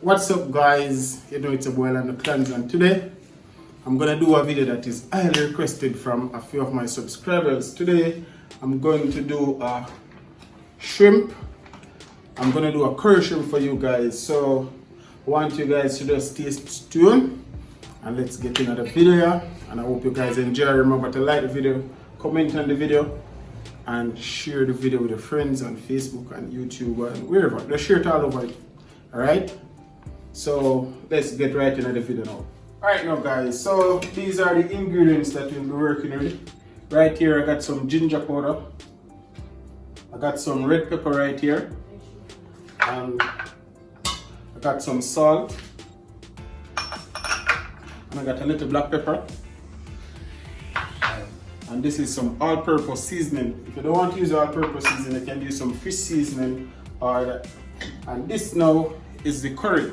What's up, guys? You know it's a boy Lando, and today I'm gonna do a video that is highly requested from a few of my subscribers. Today I'm going to do a shrimp. I'm gonna do a curry shrimp for you guys. So I want you guys to just stay tuned and let's get into the video. And I hope you guys enjoy. Remember to like the video, comment on the video, and share the video with your friends on Facebook and YouTube and wherever. Just share it all over it. Alright? So let's get right into the video now. Alright now guys, so these are the ingredients that we'll be working with. Right here I got some ginger powder. I got some red pepper right here. And I got some salt. And I got a little black pepper. And this is some all-purpose seasoning. If you don't want to use all-purpose seasoning, you can use some fish seasoning or that. And this now is the curry.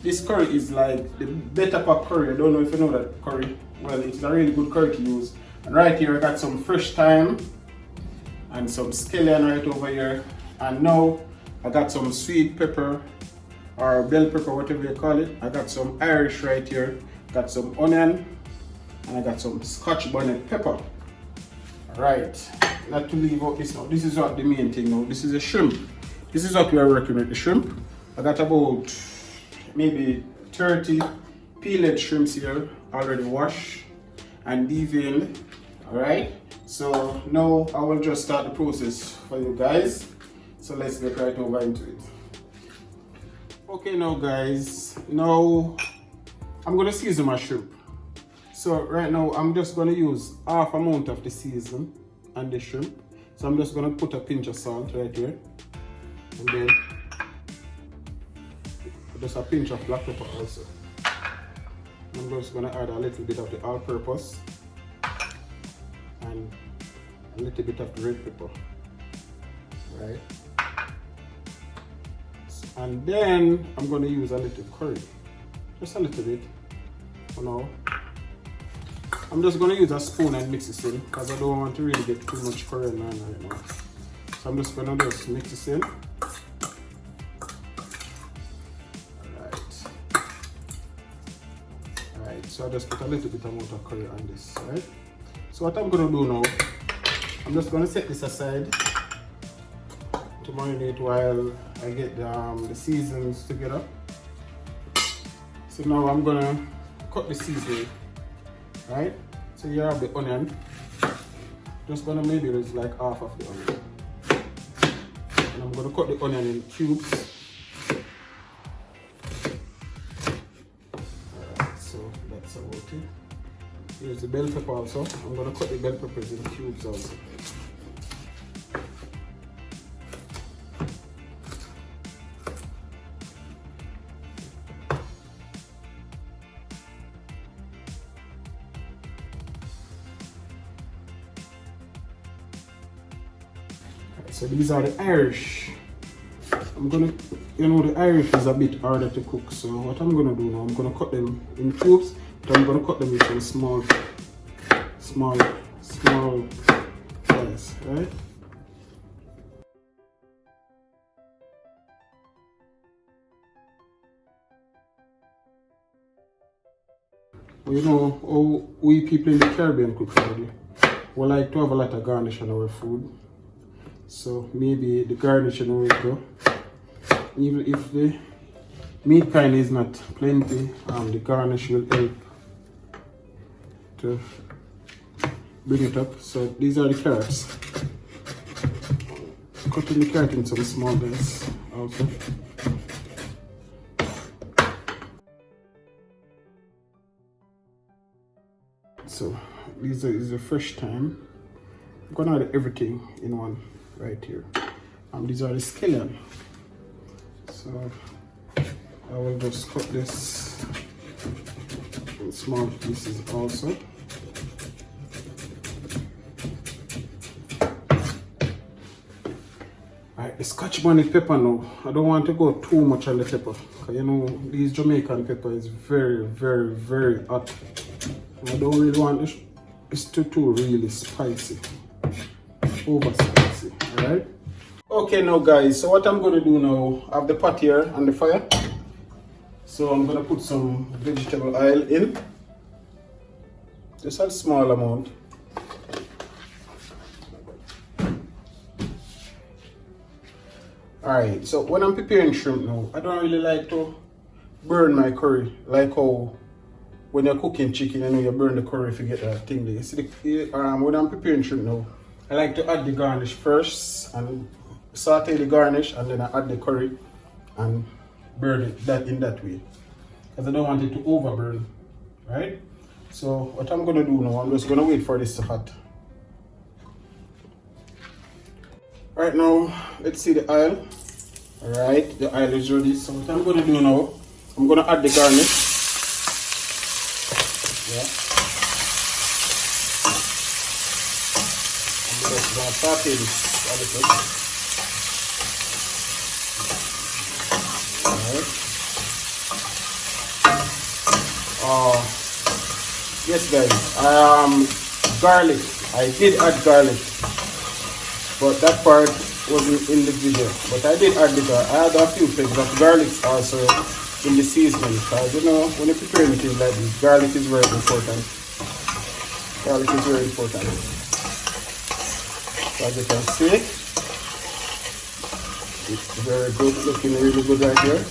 This curry is like the better pack curry. I don't know if you know that curry. Well, it's a really good curry to use. And right here I got some fresh thyme and some scallion right over here. And now I got some sweet pepper or bell pepper, whatever you call it. I got some Irish right here. Got some onion and I got some Scotch bonnet pepper. Alright, not to leave out this now. This is what the main thing now. This is a shrimp. This is what we are working with, the shrimp. I got about maybe 30 peeled shrimps here, already washed and deveined. Alright, so now I will just start the process for you guys. So let's get right over into it. Okay now guys, now I'm gonna season my shrimp. So right now I'm just gonna use half amount of the season and the shrimp. So I'm just gonna put a pinch of salt right here. And then just a pinch of black pepper also. I'm just gonna add a little bit of the all-purpose and a little bit of the red pepper. Right. And then I'm gonna use a little curry. Just a little bit for now. I'm just going to use a spoon and mix this in because I don't want to really get too much curry in right now. So I'm just going to just mix this in. Alright, so I just put a little bit amount of curry on this, right? So what I'm going to do now, I'm just going to set this aside to marinate while I get the seasons together. So now I'm going to cut the seasoning. Right, so you have the onion. Just gonna maybe use like half of the onion, and I'm gonna cut the onion in cubes. Alright, so that's about it. Here's the bell pepper also. I'm gonna cut the bell peppers in cubes also. So these are the Irish. I'm gonna, the Irish is a bit harder to cook. So what I'm gonna do now, I'm gonna cut them in cubes, but I'm gonna cut them into small slices, right? Well, you know how we people in the Caribbean cook food. We like to have a lot of garnish on our food. So maybe the garnish will go. Even if the meat kind is not plenty, the garnish will help to bring it up. So these are the carrots. Cutting the carrot in some small bits also. So these is the fresh thyme. I'm gonna add everything in one right here. These are the scallion. So I will just cut this in small pieces also. Alright, the Scotch bonnet pepper now. I don't want to go too much on the pepper. Because you know, these Jamaican pepper is very, very, very hot. I don't really want this to really spicy. Over spicy, alright? Okay now guys, so what I'm going to do now, I have the pot here on the fire. So I'm gonna put some vegetable oil in, just a small amount. Alright, so when I'm preparing shrimp now, I don't really like to burn my curry, like how when you're cooking chicken, you know, you burn the curry if you get that thing there. See, when I'm preparing shrimp now, I like to add the garnish first and saute the garnish, and then I add the curry and burn it in that way. Because I don't want it to overburn, right? So what I'm gonna do now, I'm just gonna wait for this to hot. Right now, let's see the oil. Alright, the oil is ready. So what I'm gonna do now, I'm gonna add the garnish. Yeah. I'm gonna saute this a little. Alright. Yes guys, garlic. I did add garlic, but that part wasn't in the video. But I did add the garlic. I had a few things, but garlic also in the seasoning. Because you know, when you prepare anything like this, garlic is very important. Garlic is very important. So as you can see, it's very good, looking really good right here.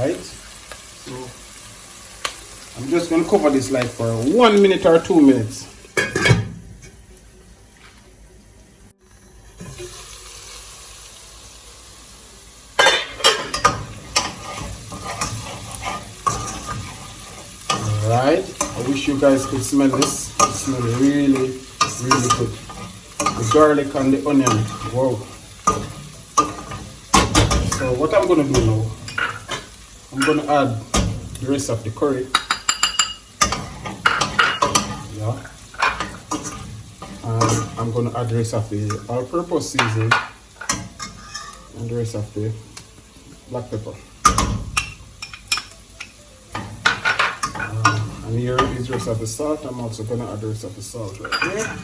Right, so I'm just going to cover this like for 1 minute or 2 minutes. Alright, I wish you guys could smell this. It smells really, really good. The garlic and the onion, wow. So what I'm going to do now, I'm going to add the rest of the curry. Yeah. And I'm going to add the rest of the all-purpose seasoning and the rest of the black pepper. And here is the rest of the salt. I'm also going to add the rest of the salt right here.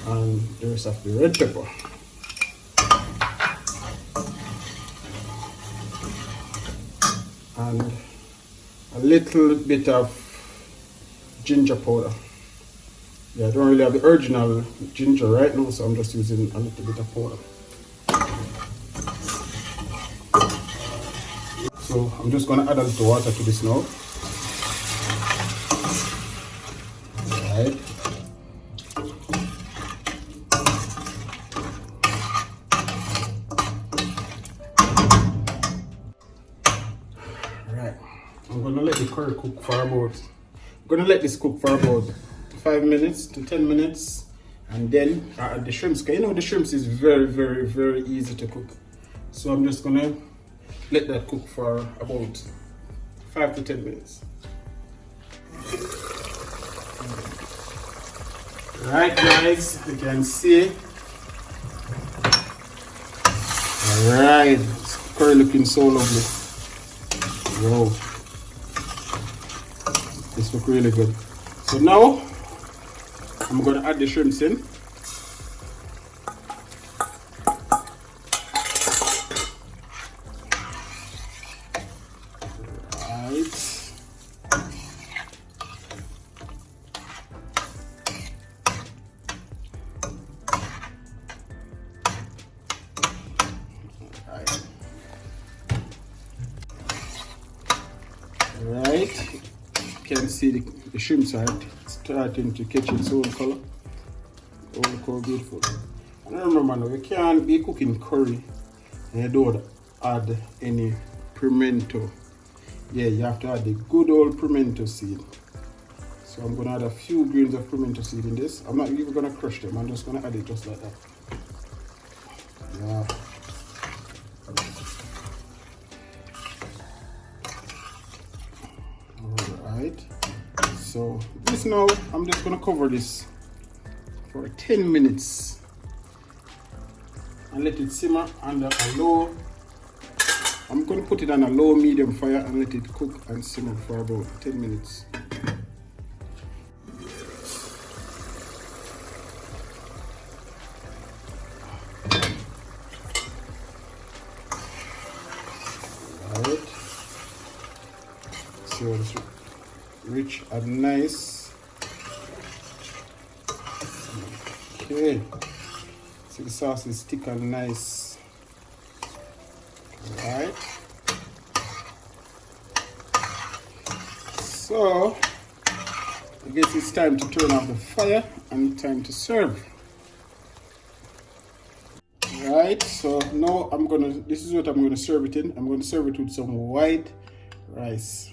And the rest of the red pepper. And a little bit of ginger powder. Yeah, I don't really have the original ginger right now, so I'm just using a little bit of powder. So I'm just going to add a little water to this now. Alright. I'm gonna let the curry cook for about, I'm gonna let this cook for about 5 minutes to 10 minutes, and then I add the shrimps. You know, the shrimps is very, very, very easy to cook. So I'm just gonna let that cook for about 5 to 10 minutes. Alright guys, you can see. Alright, curry looking so lovely. Wow. This looks really good. So now I'm going to add the shrimps in. Right, you can see the shrimps are starting to catch its own color. Oh, look how beautiful. And remember now, you can't be cooking curry and you don't add any pimento. Yeah, you have to add the good old pimento seed. So I'm going to add a few grains of pimento seed in this. I'm not even going to crush them, I'm just going to add it just like that. Yeah. Alright, so this now, I'm just going to cover this for 10 minutes and let it simmer under a low. I'm going to put it on a low medium fire and let it cook and simmer for about 10 minutes. see how it's rich and nice. Okay, see the sauce is thick and nice. Alright, so I guess it's time to turn off the fire and time to serve. Right, so now this is what I'm gonna serve it in. I'm gonna serve it with some white rice.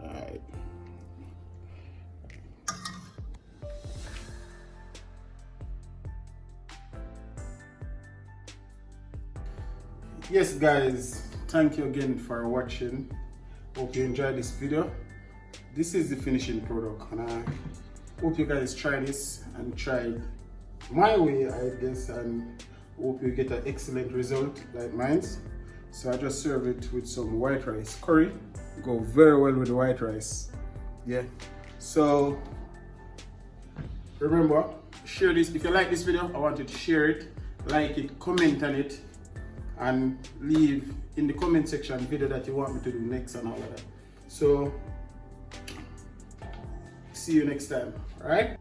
Right. Yes guys, thank you again for watching. Hope you enjoyed this video. This is the finishing product, and I hope you guys try this and try it my way, I guess, and hope you get an excellent result like mine. So I just serve it with some white rice. Curry go very well with the white rice. Yeah, so remember, share this. If you like this video, I want you to share it, like it, comment on it, and leave in the comment section video that you want me to do next and all of that. So see you next time. All right.